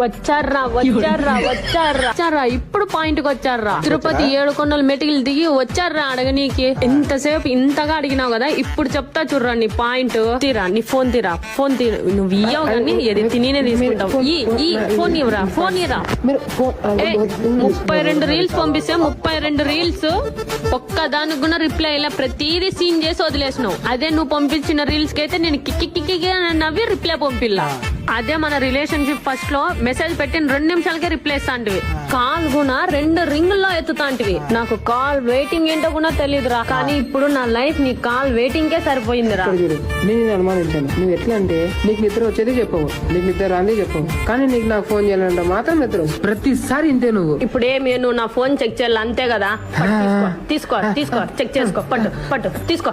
వచ్చారా ఇప్పుడు పాయింట్ కి వచ్చారా. తిరుపతి 7 కొండలు మెటికలు దిగి వచ్చారా అడగనీకి. ఎంతసేపు ఇంతగా అడిగినావు కదా, ఇప్పుడు చెప్తా చూడరా నీ పాయింట్. తీరా నీ ఫోన్ తీరా, ఫోన్ తీరా. నువ్వు ఇయ్యవు కానీ ఏది తినే తీసుకుంటావు. ఈ ఫోన్ ఇవ్వరా, ఫోన్ ఇరా. 32 రీల్స్ పంపిస్తే 32 రీల్స్ ఒక్క దానికి కూడా రిప్లై ఇలా ప్రతిదీ సీన్ చేసి వదిలేసినావు. అదే నువ్వు పంపించిన రీల్స్ కి అయితే నేను కిక్కి నవ్వి రిప్లై పంపిల్లా. అదే మన రిలేషన్షిప్ ఫస్ట్ లో మెసేజ్ పెట్టిన 2 నిమిషాలకే రిప్లై ఇస్తాంటివి. కాల్ కూడా 2 రింగుల్లో ఎత్తుతాంటివి. నాకు కాల్ వెయిటింగ్ ఏంటో కూడా తెలియదురా. కానీ ఇప్పుడు నా లైఫ్ నీ కాల్ వెయిటింగ్ కే సరిపోయిందిరా. నేను అనుమానించాను. నువ్వు ఎట్లా అంటే నీకు నిద్ర వచ్చేది చెప్పవు, నీకు నిద్ర రాంది చెప్పవు, కానీ నీకు నాకు ఫోన్ చేయాలంటే మాత్రం నిద్ర ప్రతిసారి ఇంతే నువ్వు. ఇప్పుడు ఏమి నువ్వు నా ఫోన్ చెక్ చేయాలి అంతే కదా. తీసుకో చెక్ చేసుకో. పట్టు తీసుకో.